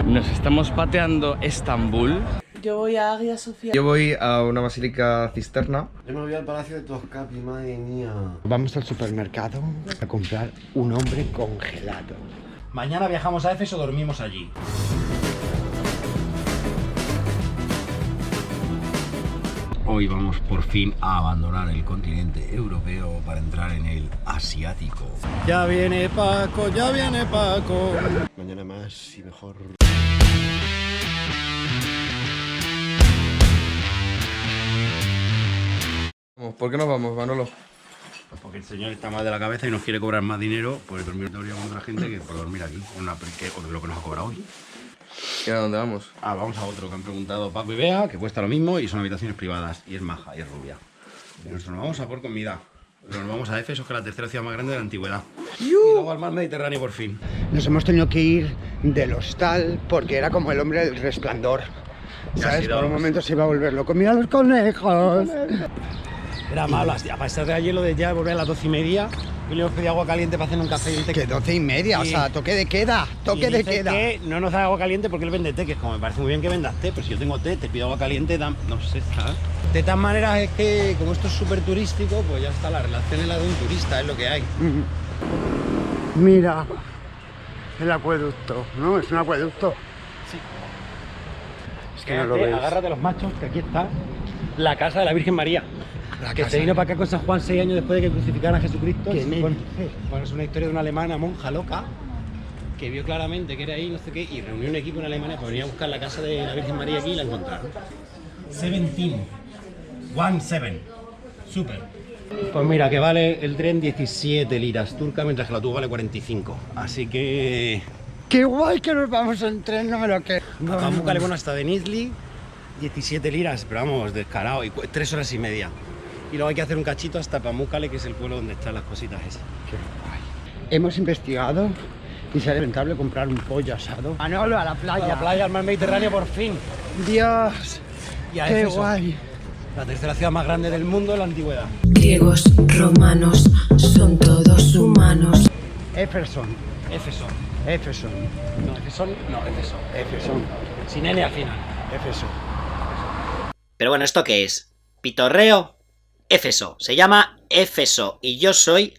Nos estamos pateando Estambul. Yo voy a Hagia Sofía. Yo voy a una basílica cisterna. Yo me voy al Palacio de Tozcapi, madre mía. Vamos al supermercado a comprar un hombre congelado. Mañana viajamos a Éfeso, dormimos allí. Hoy vamos por fin a abandonar el continente europeo para entrar en el asiático. Ya viene Paco, ya viene Paco. Mañana más y mejor. ¿Por qué nos vamos, Manolo? Porque el señor está mal de la cabeza y nos quiere cobrar más dinero por el dormitorio con otra gente que por dormir aquí. O de lo que nos ha cobrado hoy. ¿Y a dónde vamos? Vamos a otro que han preguntado Paco y Bea, que cuesta lo mismo y son habitaciones privadas. Y es maja y es rubia. Y nosotros nos vamos a por comida. Pero nos vamos a Éfeso, que es la tercera ciudad más grande de la antigüedad. Y luego al mar Mediterráneo por fin. Nos hemos tenido que ir del hostal porque era como el hombre del Resplandor. ¿Sabes? Por un momento se iba a volver loco. ¡Mira los conejos! Era malo, a pesar de ayer lo de ya volver a las 12:30 y le hemos pedido agua caliente para hacer un café y dice Que 12:30, o sea, toque de queda, toque de queda. Que no nos da agua caliente porque él vende té, que es como me parece muy bien que vendas té, pero si yo tengo té, te pido agua caliente, no sé, ¿sabes? De todas maneras es que como esto es súper turístico, pues ya está, la relación es la de un turista, es lo que hay. Mira, el acueducto, ¿no? Es un acueducto. Sí. Es que no lo ves. Agárrate los machos, que aquí está la casa de la Virgen María. Que se vino para acá con San Juan 6 años después de que crucificaran a Jesucristo. Bueno, es una historia de una alemana monja loca que vio claramente que era ahí, no sé qué, y reunió un equipo en Alemania para venir a buscar la casa de la Virgen María aquí y la encontraron. 17. Súper. Pues mira, que vale el tren 17 liras turcas, mientras que la tuba vale 45. Así que... ¡Qué guay que nos vamos en tren! No me lo creo. A Pamukkale, bueno, hasta Denizli, 17 liras, pero vamos, descarado, y 3 horas y media. Y luego hay que hacer un cachito hasta Pamukkale, que es el pueblo donde están las cositas esas. Qué guay. Hemos investigado y sale rentable comprar un pollo asado. Manolo, a la playa. A la playa, al mar Mediterráneo, por fin. Dios, Y a qué Éfeso, guay. la tercera ciudad más grande del mundo en la antigüedad. Griegos, romanos, son todos humanos. Éfeso. Éfeso. Éfeso. No, Éfeso. No, Éfeso. Éfeso. Sin N al final. Éfeso. Pero bueno, ¿esto qué es? ¿Pitorreo? Éfeso. Se llama Éfeso y yo soy...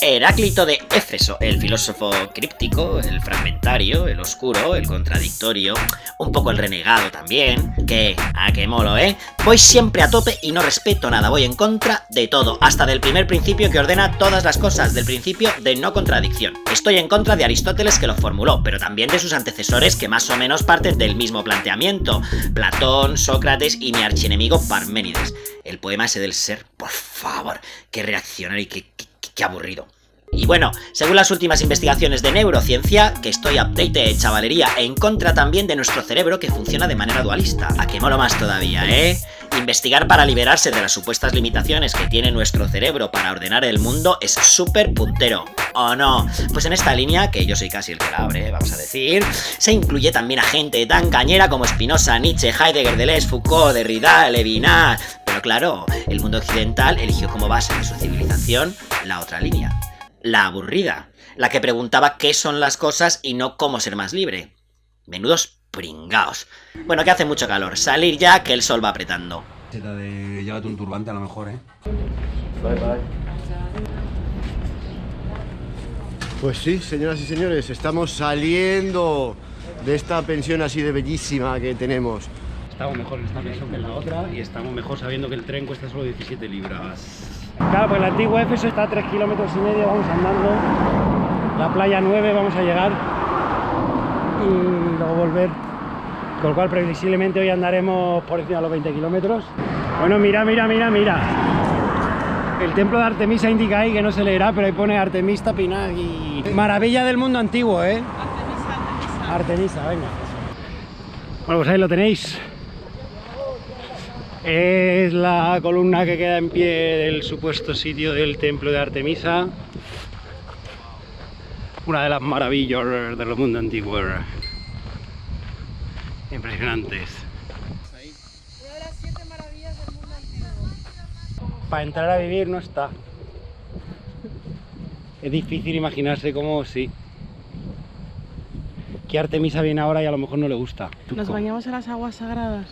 Heráclito de Éfeso, el filósofo críptico, el fragmentario, el oscuro, el contradictorio, un poco el renegado también, que, qué molo, ¿eh? Voy siempre a tope y no respeto nada, voy en contra de todo, hasta del primer principio que ordena todas las cosas, del principio de no contradicción. Estoy en contra de Aristóteles, que lo formuló, pero también de sus antecesores que más o menos parten del mismo planteamiento, Platón, Sócrates y mi archienemigo Parménides. El poema ese del ser, por favor, qué reaccionario y qué aburrido. Y bueno, según las últimas investigaciones de neurociencia, que estoy update chavalería, en contra también de nuestro cerebro que funciona de manera dualista. ¿A qué molo más todavía, eh? Investigar para liberarse de las supuestas limitaciones que tiene nuestro cerebro para ordenar el mundo es súper puntero. ¿O no? Pues en esta línea, que yo soy casi el que la abre, vamos a decir, se incluye también a gente tan cañera como Spinoza, Nietzsche, Heidegger, Deleuze, Foucault, Derrida, Levinas. Pero claro, el mundo occidental eligió como base de su civilización la otra línea. La aburrida, la que preguntaba qué son las cosas y no cómo ser más libre. Menudos pringaos. Bueno, que hace mucho calor, salir ya que el sol va apretando. Llévate un turbante a lo mejor, ¿eh? Bye. Pues sí, señoras y señores, estamos saliendo de esta pensión así de bellísima que tenemos. Estamos mejor en esta pensión que en la otra y estamos mejor sabiendo que el tren cuesta solo 17 libras. Claro, pues el antiguo Éfeso está a 3,5 kilómetros, vamos andando. La playa 9 vamos a llegar y luego volver. Con lo cual previsiblemente hoy andaremos por encima de los 20 kilómetros. Bueno, mira. El templo de Artemisa indica ahí que no se leerá, pero ahí pone Artemista Pinagui. Maravilla del mundo antiguo, ¿eh? Artemisa, venga. Bueno, pues ahí lo tenéis. Es la columna que queda en pie del supuesto sitio del templo de Artemisa. Una de las maravillas del mundo antiguo. Impresionantes. Una de las 7 maravillas del mundo antiguo. Para entrar a vivir no está. Es difícil imaginarse cómo, sí. Que Artemisa viene ahora y a lo mejor no le gusta. Nos bañamos en las aguas sagradas.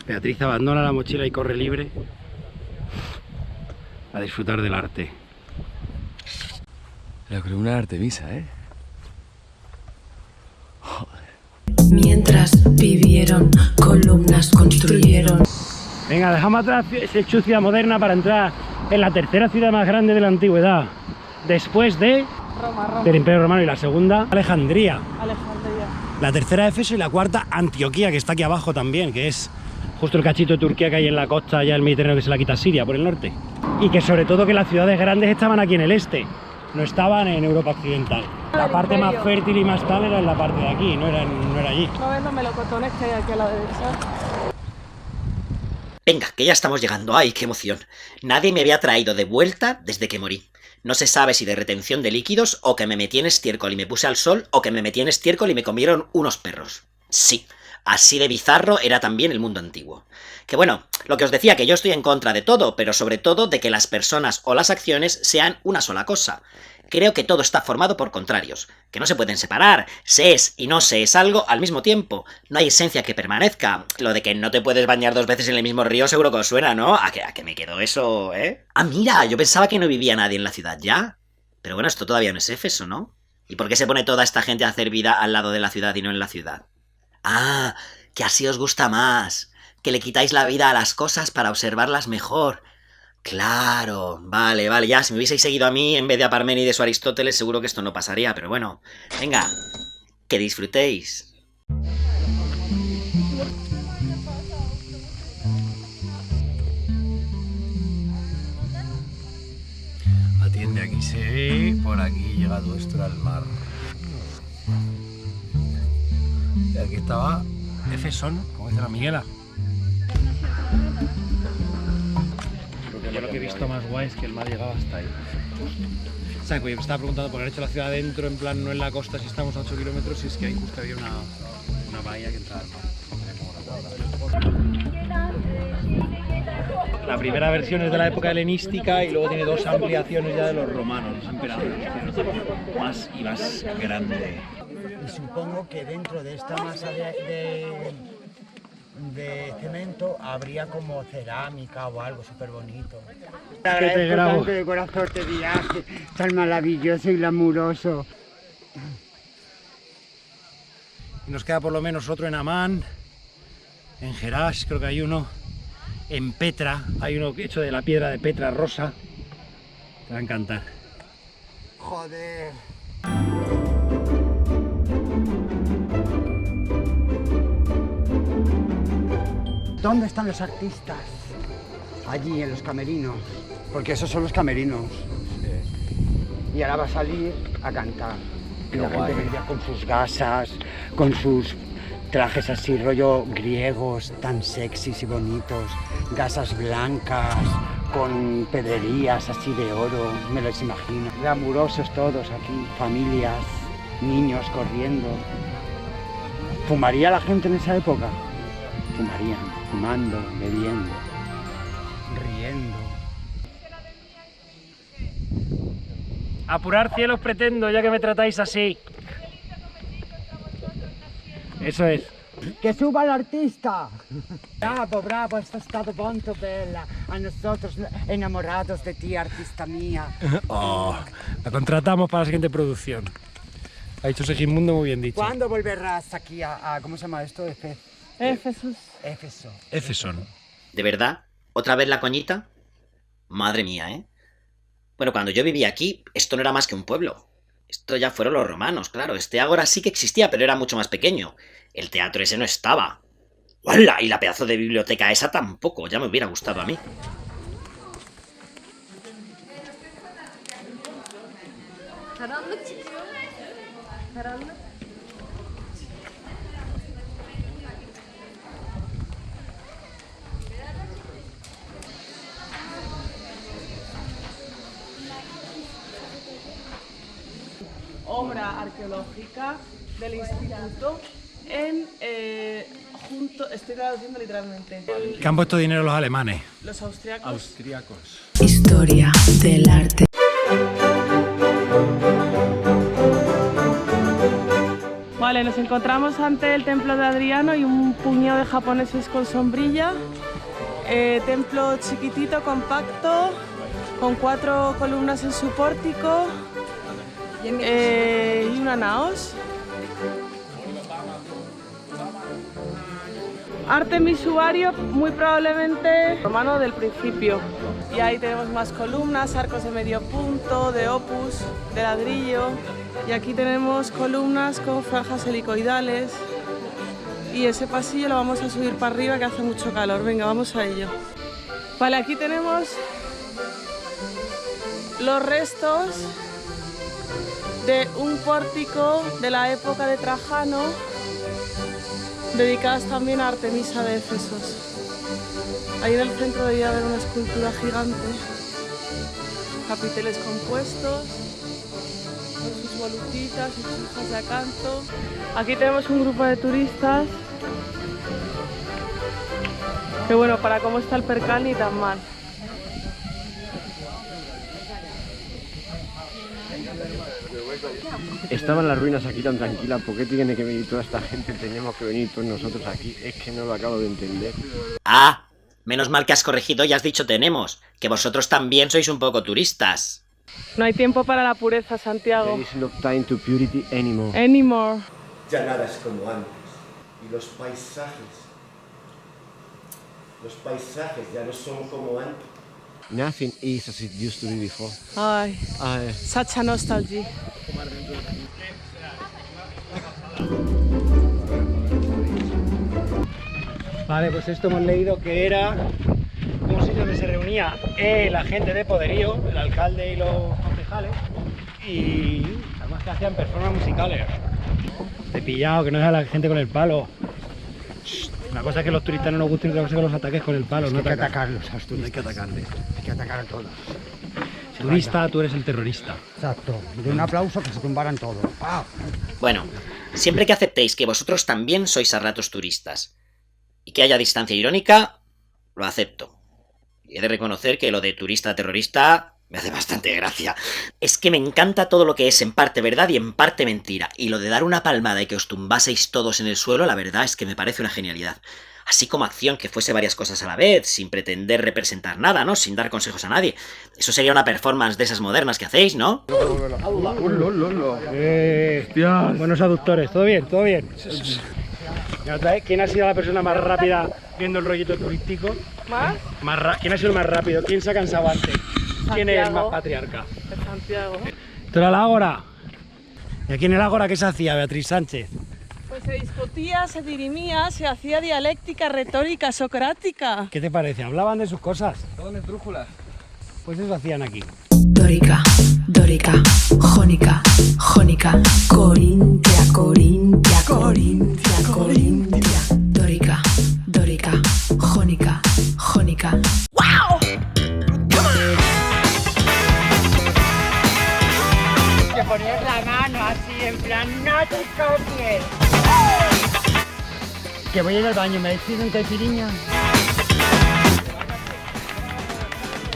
Beatriz abandona la mochila y corre libre a disfrutar del arte. La columna de Artemisa, ¿eh? Mientras vivieron, columnas construyeron. Venga, dejamos atrás esa ciudad moderna para entrar en la tercera ciudad más grande de la antigüedad. Después de... Roma. Del Imperio Romano, y la segunda, Alejandría. Alejandría. La tercera, Éfeso, y la cuarta, Antioquía, que está aquí abajo también, que es justo el cachito de Turquía que hay en la costa, allá el Mediterráneo, que se la quita a Siria, por el norte. Y que sobre todo que las ciudades grandes estaban aquí en el este, no estaban en Europa occidental. La parte más fértil y más tal era en la parte de aquí, no era allí. ¿No ves los melocotones que hay aquí a la derecha? Venga, que ya estamos llegando. ¡Ay, qué emoción! Nadie me había traído de vuelta desde que morí. No se sabe si de retención de líquidos, o que me metí en estiércol y me puse al sol, o que me metí en estiércol y me comieron unos perros. Sí, así de bizarro era también el mundo antiguo. Que bueno, lo que os decía, que yo estoy en contra de todo, pero sobre todo de que las personas o las acciones sean una sola cosa. Creo que todo está formado por contrarios, que no se pueden separar, se es y no se es algo al mismo tiempo, no hay esencia que permanezca. Lo de que no te puedes bañar 2 veces en el mismo río seguro que os suena, ¿no? ¿A que me quedó eso, eh? Ah, mira, yo pensaba que no vivía nadie en la ciudad ya. Pero bueno, esto todavía no es Éfeso, ¿no? ¿Y por qué se pone toda esta gente a hacer vida al lado de la ciudad y no en la ciudad? Ah, que así os gusta más, que le quitáis la vida a las cosas para observarlas mejor. Claro, vale, ya, si me hubieseis seguido a mí en vez de a Parménides o Aristóteles seguro que esto no pasaría, pero bueno, venga, que disfrutéis. Atiende, aquí se ve, por aquí llega todo esto al mar. Y aquí estaba Éfesón, como dice la Miguela. Yo lo que he visto más guay es que el mar llegaba hasta ahí. O sea, que yo me estaba preguntando por haber hecho la ciudad adentro, en plan no en la costa, si estamos a 8 kilómetros, si es que ahí justo había una bahía que entraba al mar. La primera versión es de la época helenística y luego tiene 2 ampliaciones ya de los romanos, los emperadores, más y más grande. Y supongo que dentro de esta masa de cemento habría como cerámica o algo súper bonito. Te agradezco tanto de corazón este viaje, tan maravilloso y glamuroso. Nos queda por lo menos otro en Amán, en Gerash creo que hay uno, en Petra hay uno hecho de la piedra de Petra rosa. Te va a encantar. Joder. ¿Dónde están los artistas? Allí, en los camerinos. Porque esos son los camerinos. Y ahora va a salir a cantar. Y la gente vendría con sus gasas, con sus trajes así, rollo griegos, tan sexys y bonitos. Gasas blancas, con pedrerías así de oro, me los imagino. Glamurosos todos aquí, familias, niños corriendo. ¿Fumaría la gente en esa época? Fumarían. Fumando, bebiendo, riendo. Apurar cielos pretendo, ya que me tratáis así. Eso es. ¡Que suba el artista! Bravo, esto ha estado bonito, bella. A nosotros enamorados de ti, artista mía. Oh, la contratamos para la siguiente producción. Ha dicho Segismundo muy bien dicho. ¿Cuándo volverás aquí a ¿cómo se llama esto? Éfeso. Éfesón. ¿De verdad? ¿Otra vez la coñita? Madre mía, ¿eh? Bueno, cuando yo vivía aquí, esto no era más que un pueblo. Esto ya fueron los romanos, claro. Este ágora sí que existía, pero era mucho más pequeño. El teatro ese no estaba. ¡Hola! Y la pedazo de biblioteca esa tampoco. Ya me hubiera gustado a mí. Obra arqueológica del instituto en juntos, estoy traduciendo literalmente. Que han puesto dinero los alemanes. Los austriacos. Historia del arte. Vale, nos encontramos ante el templo de Adriano y un puñado de japoneses con sombrilla. Templo chiquitito, compacto, con 4 columnas en su pórtico y una naos. Arte misuario, muy probablemente romano del principio. Y ahí tenemos más columnas, arcos de medio punto, de opus, de ladrillo. Y aquí tenemos columnas con franjas helicoidales. Y ese pasillo lo vamos a subir para arriba que hace mucho calor. Venga, vamos a ello. Vale, aquí tenemos los restos de un pórtico de la época de Trajano, dedicadas también a Artemisa de Éfesos. Ahí en el centro debía haber una escultura gigante, capiteles compuestos, con sus volutitas y sus hojas de acanto. Aquí tenemos un grupo de turistas, que bueno, para cómo está el percal ni tan mal. Estaban las ruinas aquí tan tranquilas, ¿por qué tiene que venir toda esta gente? Teníamos que venir todos nosotros aquí, es que no lo acabo de entender. Ah, menos mal que has corregido y has dicho tenemos, que vosotros también sois un poco turistas. No hay tiempo para la pureza, Santiago. There is no time to purity anymore. Anymore. Ya nada es como antes. Y los paisajes ya no son como antes. Nothing is as it used to be before. Ay, such a nostalgia. Vale, pues esto hemos leído que era un sitio donde se reunía la gente de poderío, el alcalde y los concejales, y además que hacían performances musicales. Te he pillado, que no deja la gente con el palo. Una cosa es que los turistas no nos gusten y otra cosa es que los ataques con el palo. Es que no hay que atacar. atacarlos a los turistas. Hay que atacarles. Hay que atacar a todos. Turista, tú eres el terrorista. Exacto. De un aplauso que se tumbaran todos. ¡Pau! Bueno, siempre que aceptéis que vosotros también sois a ratos turistas y que haya distancia irónica, lo acepto. Y he de reconocer que lo de turista-terrorista me hace bastante gracia. Es que me encanta todo lo que es en parte verdad y en parte mentira. Y lo de dar una palmada y que os tumbaseis todos en el suelo, la verdad es que me parece una genialidad. Así como acción que fuese varias cosas a la vez, sin pretender representar nada, ¿no? Sin dar consejos a nadie. Eso sería una performance de esas modernas que hacéis, ¿no? Buenos aductores, todo bien, todo bien. Y otra vez, ¿quién ha sido la persona más rápida viendo el rollito turístico? ¿Más? ¿Quién ha sido el más rápido? ¿Quién se ha cansado antes? ¿Quién es el más patriarca? De Santiago. Esto era el Ágora. ¿Y aquí en el Ágora qué se hacía, Beatriz Sánchez? Pues se discutía, se dirimía, se hacía dialéctica, retórica, socrática. ¿Qué te parece? ¿Hablaban de sus cosas? Todo en esdrújula. Pues eso hacían aquí. Dórica, dórica, jónica, jónica, corintia, corintia, corintia, corintia. Dórica, dórica, jónica, jónica. ¡Wow! Que ponías la mano así, en plan, no te copies. Que voy a ir al baño, ¿me decís un caipiriña?